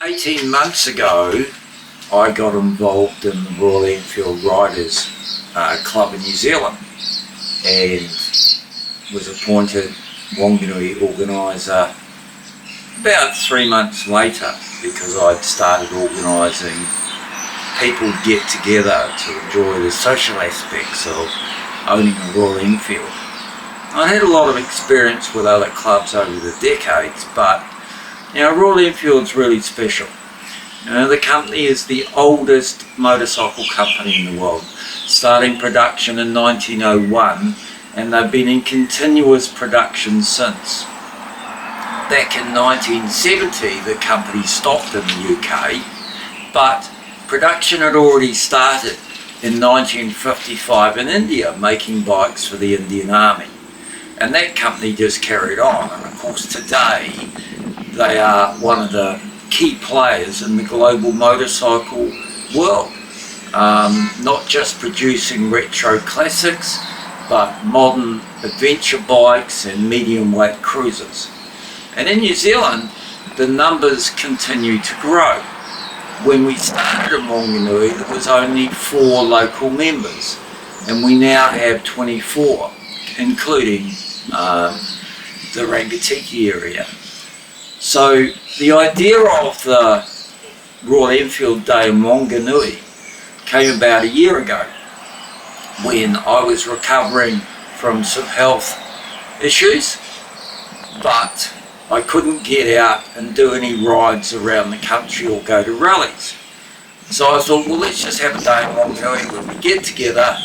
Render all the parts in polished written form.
18 months ago, I got involved in the Royal Enfield Riders Club in New Zealand and was appointed Wanganui organiser about 3 months later, because I'd started organising people get together to enjoy the social aspects of owning a Royal Enfield. I had a lot of experience with other clubs over the decades, but Royal Enfield's really special. The company is the oldest motorcycle company in the world, starting production in 1901, and they've been in continuous production since. Back in 1970, the company stopped in the UK, but production had already started in 1955 in India, making bikes for the Indian Army. And that company just carried on, and of course today they are one of the key players in the global motorcycle world. Not just producing retro classics, but modern adventure bikes and medium weight cruisers. And in New Zealand, the numbers continue to grow. When we started in Wanganui, there was only 4 local members, and we now have 24, including the Rangitikei area. So the idea of the Royal Enfield Day in Wanganui came about a year ago, when I was recovering from some health issues, but I couldn't get out and do any rides around the country or go to rallies. So I thought, well, let's just have a day in Wanganui where we get together.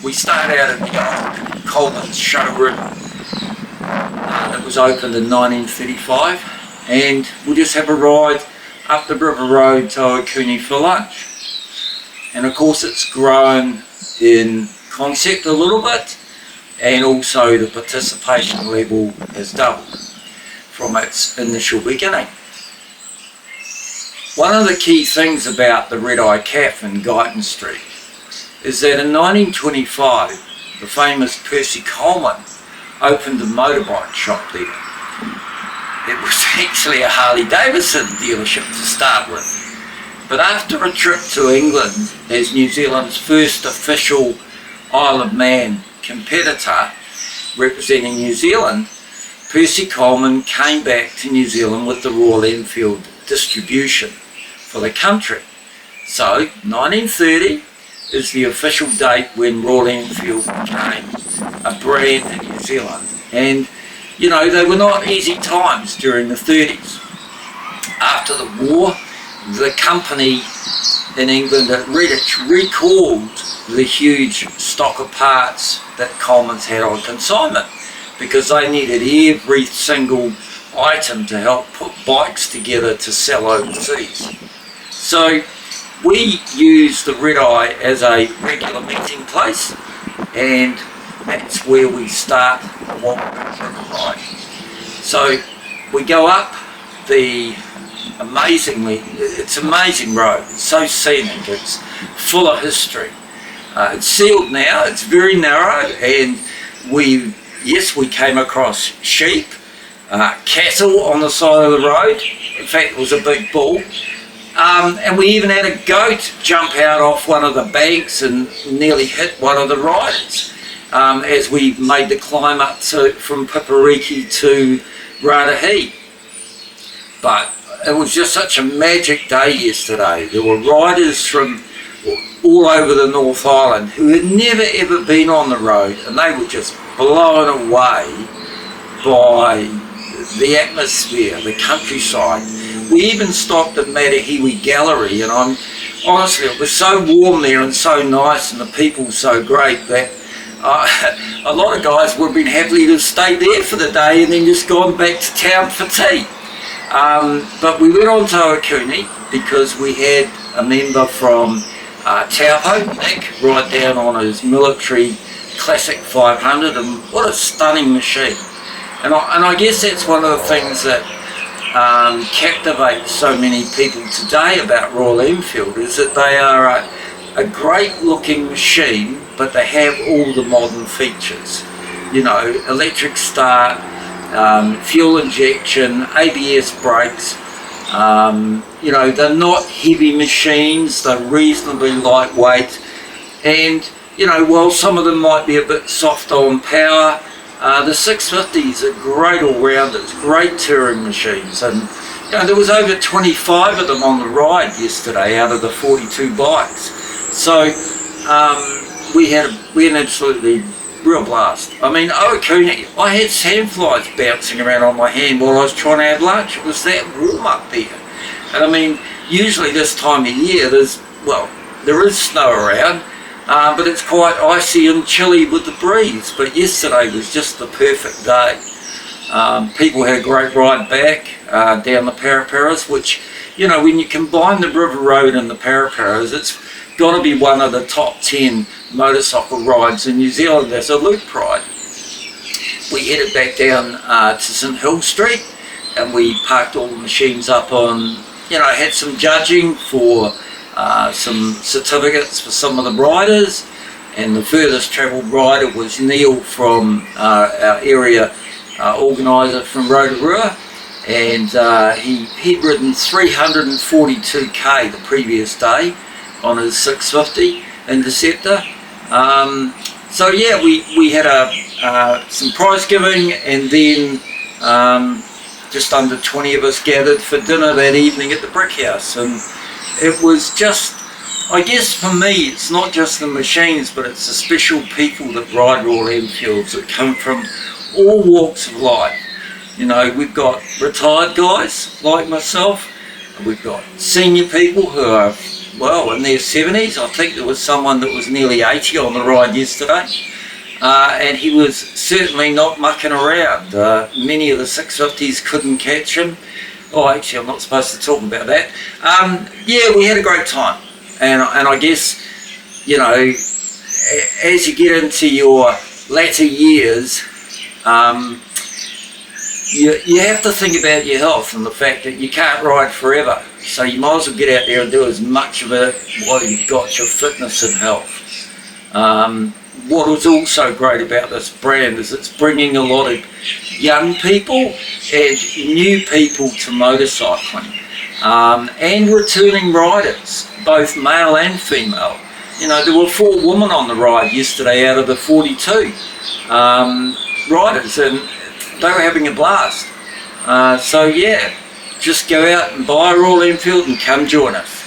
We start out at the old Coleman's showroom that was opened in 1935, and we'll just have a ride up the River Road to Okuni for lunch. And of course it's grown in concept a little bit, and also the participation level has doubled from its initial beginning. One of the key things about the Red Eye Cafe in Guyton Street is that in 1925 the famous Percy Coleman opened a motorbike shop there. It was actually a Harley Davidson dealership to start with, but after a trip to England as New Zealand's first official Isle of Man competitor representing New Zealand, Percy Coleman came back to New Zealand with the Royal Enfield distribution for the country. So 1930 is the official date when Royal Enfield became a brand in New Zealand. And they were not easy times during the 30s. After the war, the company in England at Redditch recalled the huge stock of parts that Coleman's had on consignment, because they needed every single item to help put bikes together to sell overseas. So we use the Red Eye as a regular meeting place, and that's where we start the River Ride. So we go up the it's an amazing road. It's so scenic, it's full of history. It's sealed now, it's very narrow, and we came across sheep, cattle on the side of the road. In fact, it was a big bull. And we even had a goat jump out off one of the banks and nearly hit one of the riders as we made the climb up from Pipariki to Ratahi. But it was just such a magic day yesterday. There were riders from all over the North Island who had never ever been on the road, and they were just blown away by the atmosphere, the countryside. We even stopped at Matahiwi Gallery, and honestly, it was so warm there and so nice, and the people so great, that a lot of guys would have been happy to have stayed there for the day and then just gone back to town for tea. But we went on to Okuni because we had a member from Taupo, Nick, ride down on his military classic 500, and what a stunning machine. And I guess that's one of the things that captivates so many people today about Royal Enfield, is that they are a great looking machine, but they have all the modern features. Electric start, fuel injection, ABS brakes, You know, they're not heavy machines, they're reasonably lightweight, and you know, while some of them might be a bit soft on power, the 650s are great all-rounders, great touring machines, and you know, there was over 25 of them on the ride yesterday out of the 42 bikes. So we had an absolutely real blast. I mean, Okuni, I had sandflies bouncing around on my hand while I was trying to have lunch. It was that warm up there. And I mean, usually this time of year there is snow around, but it's quite icy and chilly with the breeze. But yesterday was just the perfect day. People had a great ride back down the Paraparas, which, you know, when you combine the River Road and the Paraparas, it's got to be one of the top 10 motorcycle rides in New Zealand as a loop ride. We headed back down to St Hill Street, and we parked all the machines up on, you know, had some judging for some certificates for some of the riders, and the furthest travelled rider was Neil from our area organiser from Rotorua, and he'd ridden 342k the previous day on his 650 Interceptor. So yeah, we had some prize giving, and then just under 20 of us gathered for dinner that evening at the Brick House, and it was just, I guess for me, it's not just the machines, but it's the special people that ride Royal Enfields that come from all walks of life. You know, we've got retired guys like myself, and we've got senior people who are, well, in their 70s. I think there was someone that was nearly 80 on the ride yesterday, and he was certainly not mucking around. Many of the 650s couldn't catch him. Oh, actually, I'm not supposed to talk about that. Yeah, we had a great time, and I guess, you know, as you get into your latter years, you have to think about your health and the fact that you can't ride forever. So you might as well get out there and do as much of it while you've got your fitness and health. What was also great about this brand is it's bringing a lot of young people and new people to motorcycling, and returning riders, both male and female. You know, there were 4 women on the ride yesterday out of the 42 riders, and they were having a blast. So yeah, just go out and buy a Royal Enfield and come join us.